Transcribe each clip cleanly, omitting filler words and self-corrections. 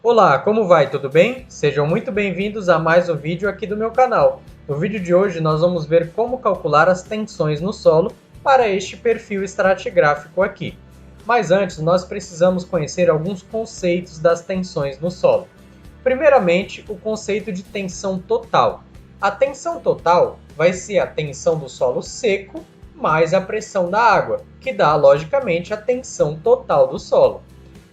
Olá, como vai? Tudo bem? Sejam muito bem-vindos a mais um vídeo aqui do meu canal. No vídeo de hoje nós vamos ver como calcular as tensões no solo para este perfil estratigráfico aqui. Mas antes nós precisamos conhecer alguns conceitos das tensões no solo. Primeiramente, o conceito de tensão total. A tensão total vai ser a tensão do solo seco mais a pressão da água, que dá, logicamente, a tensão total do solo.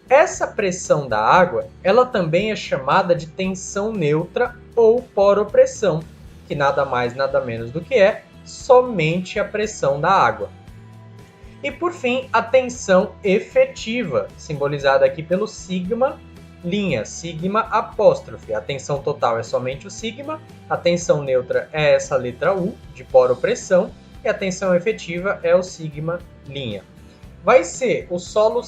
Essa pressão da água, ela também é chamada de tensão neutra ou poropressão, que nada mais nada menos do que é somente a pressão da água. E por fim, a tensão efetiva, simbolizada aqui pelo sigma linha, sigma apóstrofe. A tensão total é somente o sigma, a tensão neutra é essa letra U, de poropressão, e a tensão efetiva é o sigma linha. Vai ser o solo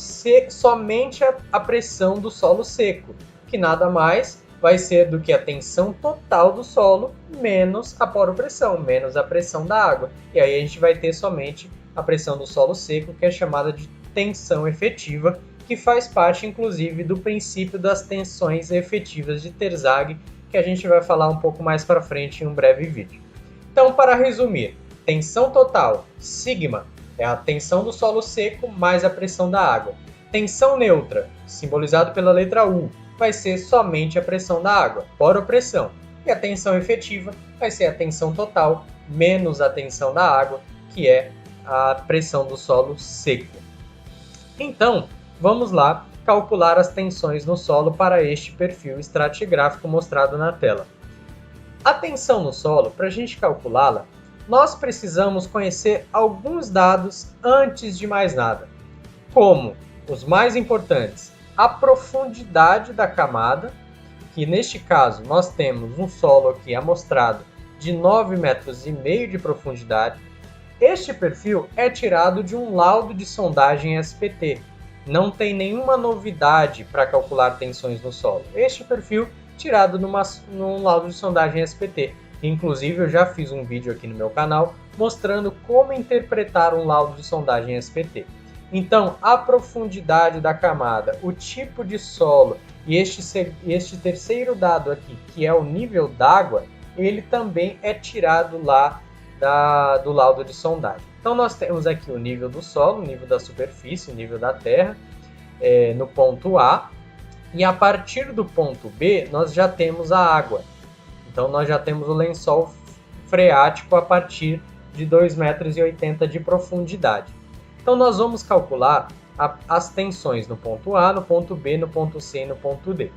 somente a pressão do solo seco, que nada mais vai ser do que a tensão total do solo menos a poropressão, menos a pressão da água. E aí a gente vai ter somente a pressão do solo seco, que é chamada de tensão efetiva, que faz parte, inclusive, do princípio das tensões efetivas de Terzaghi, que a gente vai falar um pouco mais para frente em um breve vídeo. Então, para resumir, tensão total, sigma, é a tensão do solo seco mais a pressão da água. Tensão neutra, simbolizado pela letra U, vai ser somente a pressão da água, poropressão. E a tensão efetiva vai ser a tensão total menos a tensão da água, que é a pressão do solo seco. Então, vamos lá calcular as tensões no solo para este perfil estratigráfico mostrado na tela. A tensão no solo, para a gente calculá-la, nós precisamos conhecer alguns dados antes de mais nada, como os mais importantes, a profundidade da camada, que neste caso nós temos um solo aqui amostrado de 9,5 metros de profundidade. Este perfil é tirado de um laudo de sondagem SPT, não tem nenhuma novidade para calcular tensões no solo. Este perfil tirado num laudo de sondagem SPT. Inclusive, eu já fiz um vídeo aqui no meu canal mostrando como interpretar um laudo de sondagem SPT. Então, a profundidade da camada, o tipo de solo e este terceiro dado aqui, que é o nível d'água, ele também é tirado lá do laudo de sondagem. Então, nós temos aqui o nível do solo, o nível da superfície, o nível da terra, no ponto A, e a partir do ponto B, nós já temos a água. Então, nós já temos o lençol freático a partir de 2,80 metros de profundidade. Então, nós vamos calcular as tensões no ponto A, no ponto B, no ponto C e no ponto D.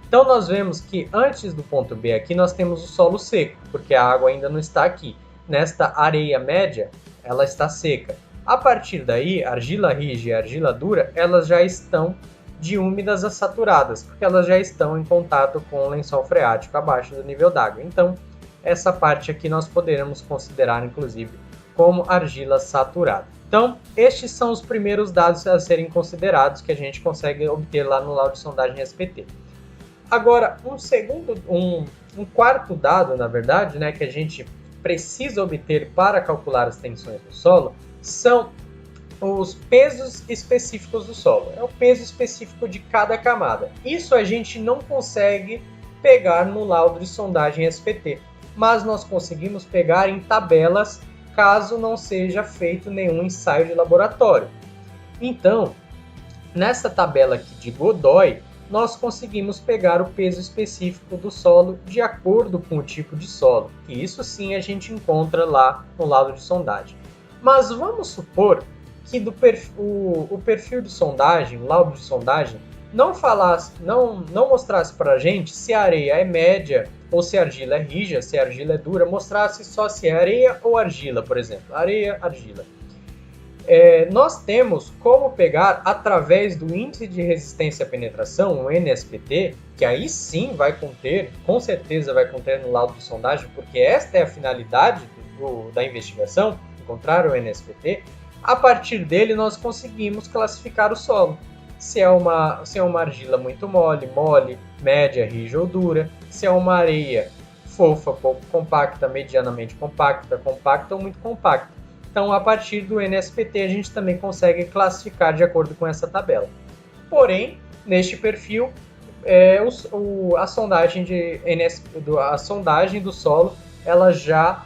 Então, nós vemos que antes do ponto B aqui, nós temos o solo seco, porque a água ainda não está aqui. Nesta areia média, ela está seca. A partir daí, argila rija e argila dura, elas já estão de úmidas a saturadas, porque elas já estão em contato com o lençol freático abaixo do nível d'água. Então, essa parte aqui nós poderemos considerar, inclusive, como argila saturada. Então, estes são os primeiros dados a serem considerados que a gente consegue obter lá no laudo de sondagem SPT. Agora, um quarto dado, na verdade, que a gente precisa obter para calcular as tensões do solo, são os pesos específicos do solo. É o peso específico de cada camada. Isso a gente não consegue pegar no laudo de sondagem SPT, mas nós conseguimos pegar em tabelas caso não seja feito nenhum ensaio de laboratório. Então, nessa tabela aqui de Godoy, nós conseguimos pegar o peso específico do solo de acordo com o tipo de solo. E isso sim a gente encontra lá no laudo de sondagem. Mas vamos supor que o perfil de sondagem, o laudo de sondagem, não mostrasse para a gente se a areia é média ou se a argila é rija, se a argila é dura, mostrasse só se é areia ou argila, por exemplo. Areia, argila. Nós temos como pegar através do índice de resistência à penetração, o NSPT, que aí sim com certeza vai conter no laudo de sondagem, porque esta é a finalidade da investigação, encontrar o NSPT. A partir dele, nós conseguimos classificar o solo. Se é uma argila muito mole, média, rija ou dura. Se é uma areia fofa, pouco compacta, medianamente compacta ou muito compacta. Então, a partir do NSPT, a gente também consegue classificar de acordo com essa tabela. Porém, neste perfil, a sondagem a sondagem do solo, ela já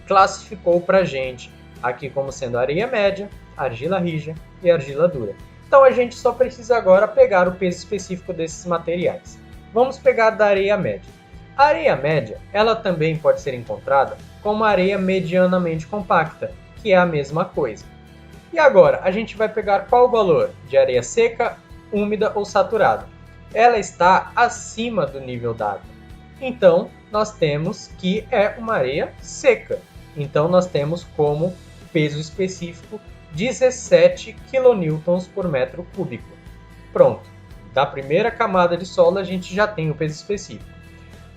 classificou para a gente aqui como sendo areia média, argila rija e argila dura. Então a gente só precisa agora pegar o peso específico desses materiais. Vamos pegar da areia média. A areia média, ela também pode ser encontrada como areia medianamente compacta, que é a mesma coisa. E agora, a gente vai pegar qual valor? De areia seca, úmida ou saturada? Ela está acima do nível d'água. Então, nós temos que é uma areia seca. Então, nós temos como peso específico 17 kN por metro cúbico. Pronto. Da primeira camada de solo, a gente já tem o peso específico.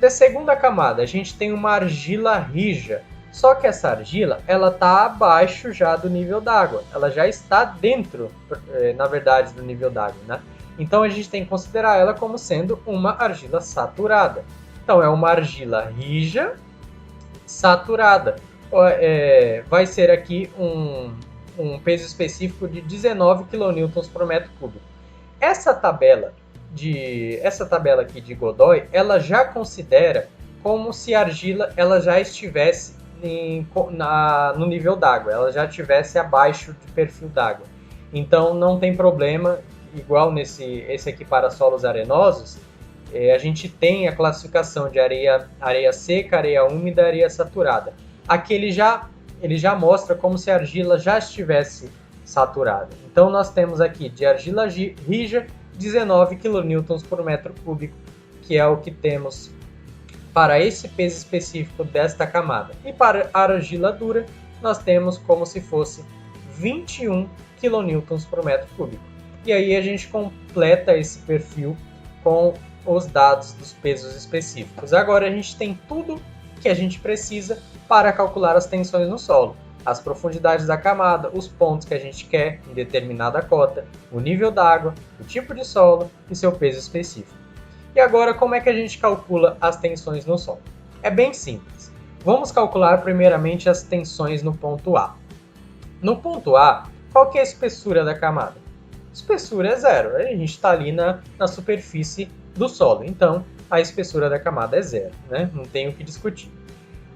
Da segunda camada, a gente tem uma argila rija. Só que essa argila, ela está abaixo já do nível d'água. Ela já está dentro, na verdade, do nível d'água, né? Então, a gente tem que considerar ela como sendo uma argila saturada. Então, é uma argila rija saturada. Vai ser aqui um peso específico de 19 kN por metro cúbico. Essa tabela aqui de Godoy, ela já considera como se a argila ela já estivesse no nível d'água, ela já estivesse abaixo do perfil d'água. Então não tem problema, igual esse aqui para solos arenosos, a gente tem a classificação de areia seca, areia úmida, areia saturada. Aqui ele já mostra como se a argila já estivesse saturada. Então nós temos aqui de argila rija 19 kN por metro cúbico, que é o que temos para esse peso específico desta camada. E para a argila dura, nós temos como se fosse 21 kN por metro cúbico. E aí a gente completa esse perfil com os dados dos pesos específicos. Agora a gente tem tudo que a gente precisa para calcular as tensões no solo. As profundidades da camada, os pontos que a gente quer em determinada cota, o nível d'água, o tipo de solo e seu peso específico. E agora, como é que a gente calcula as tensões no solo? É bem simples. Vamos calcular primeiramente as tensões no ponto A. No ponto A, qual que é a espessura da camada? A espessura é zero, a gente está ali na superfície do solo, então a espessura da camada é zero, né? Não tem o que discutir.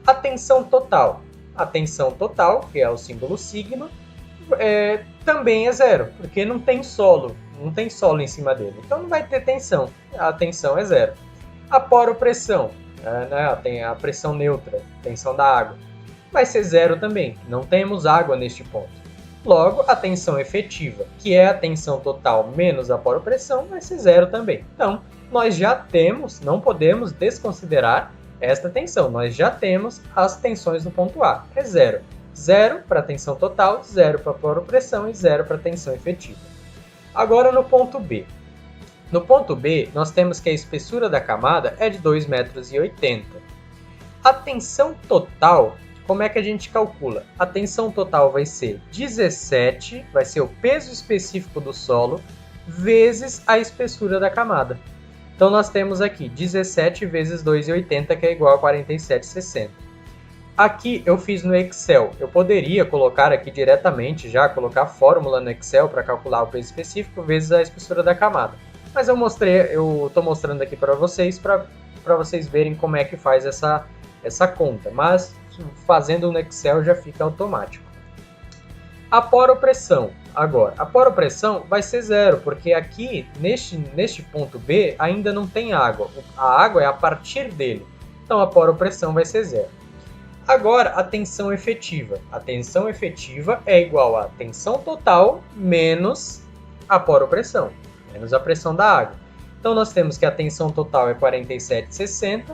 A tensão total. A tensão total, que é o símbolo sigma, também é zero, porque não tem solo em cima dele. Então não vai ter tensão, a tensão é zero. A poropressão, tem a pressão neutra, tensão da água, vai ser zero também, não temos água neste ponto. Logo, a tensão efetiva, que é a tensão total menos a poropressão, vai ser zero também. Então, nós já temos, não podemos desconsiderar esta tensão, nós já temos as tensões no ponto A, é zero. Zero para a tensão total, zero para a poropressão e zero para a tensão efetiva. Agora no ponto B. No ponto B, nós temos que a espessura da camada é de 2,80 metros. A tensão total, como é que a gente calcula? A tensão total vai ser 17, vai ser o peso específico do solo, vezes a espessura da camada. Então nós temos aqui 17 vezes 2,80, que é igual a 47,60. Aqui eu fiz no Excel. Eu poderia colocar aqui diretamente, já colocar a fórmula no Excel para calcular o peso específico vezes a espessura da camada. Mas eu estou mostrando aqui para vocês verem como é que faz essa conta. Mas fazendo no Excel já fica automático. A poropressão. Agora, a poropressão vai ser zero, porque aqui, neste ponto B, ainda não tem água. A água é a partir dele. Então, a poropressão vai ser zero. Agora, a tensão efetiva. A tensão efetiva é igual a tensão total menos a poropressão, menos a pressão da água. Então, nós temos que a tensão total é 47,60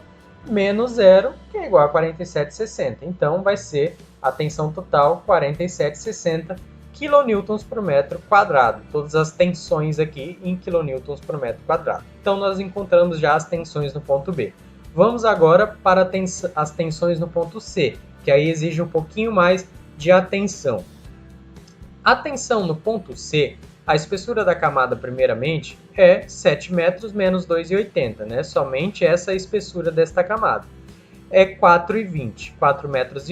menos zero, que é igual a 47,60. Então, vai ser a tensão total 47,60 kN por metro quadrado. Todas as tensões aqui em kN por metro quadrado. Então, nós encontramos já as tensões no ponto B. Vamos agora para as tensões no ponto C, que aí exige um pouquinho mais de atenção. A tensão no ponto C, a espessura da camada, primeiramente, é 7 metros menos 2,80, né? Somente essa é a espessura desta camada. É 4,20, 4,20 metros.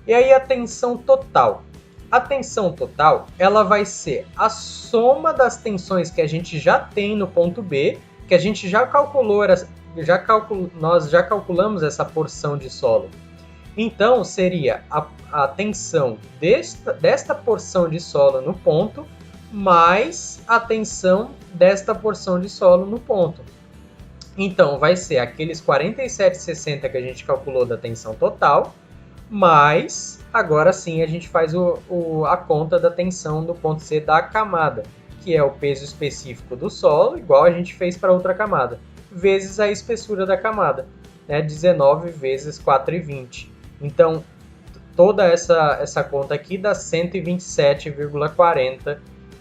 E aí a tensão total. A tensão total, ela vai ser a soma das tensões que a gente já tem no ponto B, que a gente nós já calculamos essa porção de solo. Então, seria a tensão desta porção de solo no ponto, mais a tensão desta porção de solo no ponto. Então, vai ser aqueles 47,60 que a gente calculou da tensão total, mas agora sim a gente faz a conta da tensão do ponto C da camada, que é o peso específico do solo, igual a gente fez para outra camada, vezes a espessura da camada, né? 19 vezes 4,20. Então, toda essa conta aqui dá 127,40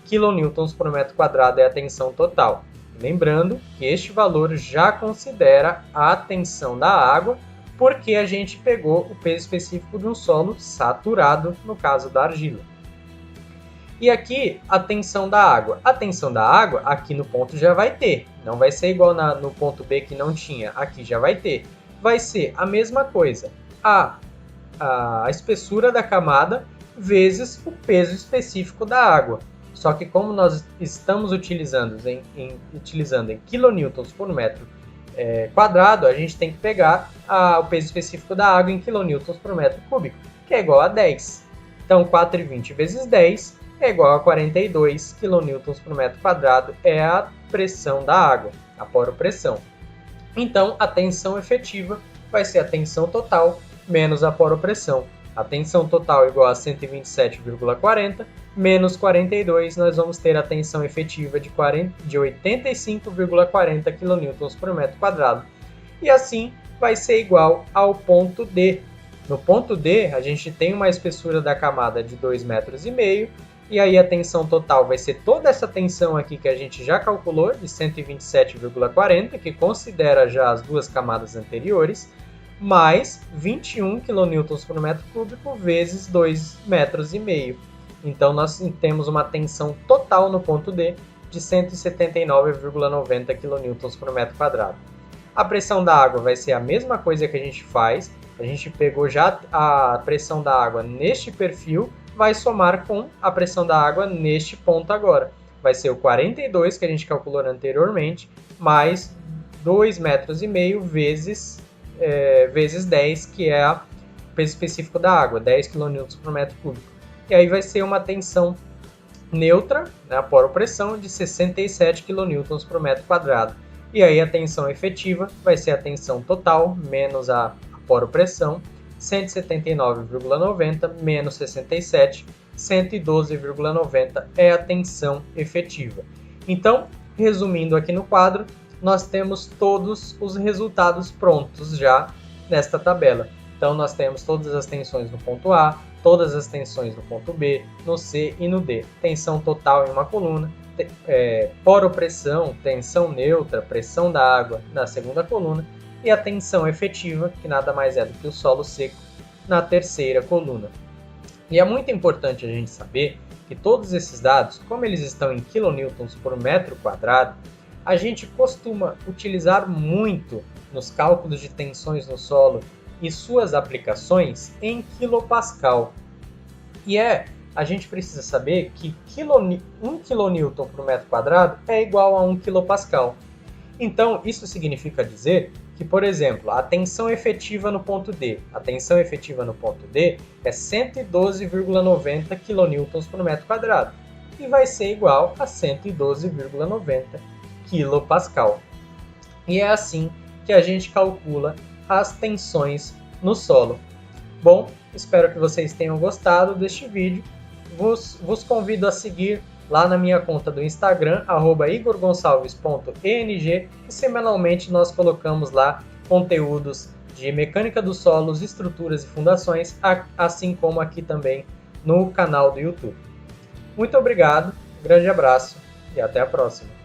kN por metro quadrado é a tensão total. Lembrando que este valor já considera a tensão da água, porque a gente pegou o peso específico de um solo saturado, no caso da argila. E aqui a tensão da água. A tensão da água aqui no ponto já vai ter. Não vai ser igual no ponto B que não tinha. Aqui já vai ter. Vai ser a mesma coisa. A espessura da camada vezes o peso específico da água. Só que como nós estamos utilizando em kilonewtons por metro quadrado, a gente tem que pegar o peso específico da água em kilonewtons por metro cúbico, que é igual a 10. Então 4,20 vezes 10 é igual a 42 kN por metro quadrado, é a pressão da água, a poropressão. Então, a tensão efetiva vai ser a tensão total menos a poropressão. A tensão total é igual a 127,40 menos 42, nós vamos ter a tensão efetiva de 85,40 kN por metro quadrado. E assim vai ser igual ao ponto D. No ponto D, a gente tem uma espessura da camada de 2,5 metros, e aí a tensão total vai ser toda essa tensão aqui que a gente já calculou, de 127,40, que considera já as duas camadas anteriores, mais 21 kN por metro cúbico vezes 2,5 metros. Então, nós temos uma tensão total no ponto D de 179,90 kN por metro quadrado. A pressão da água vai ser a mesma coisa que a gente faz. A gente pegou já a pressão da água neste perfil, vai somar com a pressão da água neste ponto agora. Vai ser o 42 que a gente calculou anteriormente, mais 2,5 metros vezes 10, que é o peso específico da água, 10 kN por metro cúbico. E aí vai ser uma tensão neutra, né, a poropressão, de 67 kN por metro quadrado. E aí a tensão efetiva vai ser a tensão total menos a poropressão, 179,90 menos 67, 112,90 é a tensão efetiva. Então, resumindo aqui no quadro, nós temos todos os resultados prontos já nesta tabela. Então, nós temos todas as tensões no ponto A, todas as tensões no ponto B, no C e no D. Tensão total em uma coluna, poropressão, tensão neutra, pressão da água na segunda coluna, e a tensão efetiva, que nada mais é do que o solo seco, na terceira coluna. E é muito importante a gente saber que todos esses dados, como eles estão em kilonewtons por metro quadrado, a gente costuma utilizar muito nos cálculos de tensões no solo e suas aplicações em quilopascal. E a gente precisa saber que 1 kN por metro quadrado é igual a 1 quilopascal. Então, isso significa dizer que, por exemplo, a tensão efetiva no ponto D, a tensão efetiva no ponto D é 112,90 kN por metro quadrado e vai ser igual a 112,90 quilopascal. E é assim que a gente calcula as tensões no solo. Bom, espero que vocês tenham gostado deste vídeo. Vos convido a seguir lá na minha conta do Instagram, @igorgonçalves.eng, e semanalmente nós colocamos lá conteúdos de mecânica dos solos, estruturas e fundações, assim como aqui também no canal do YouTube. Muito obrigado, um grande abraço e até a próxima.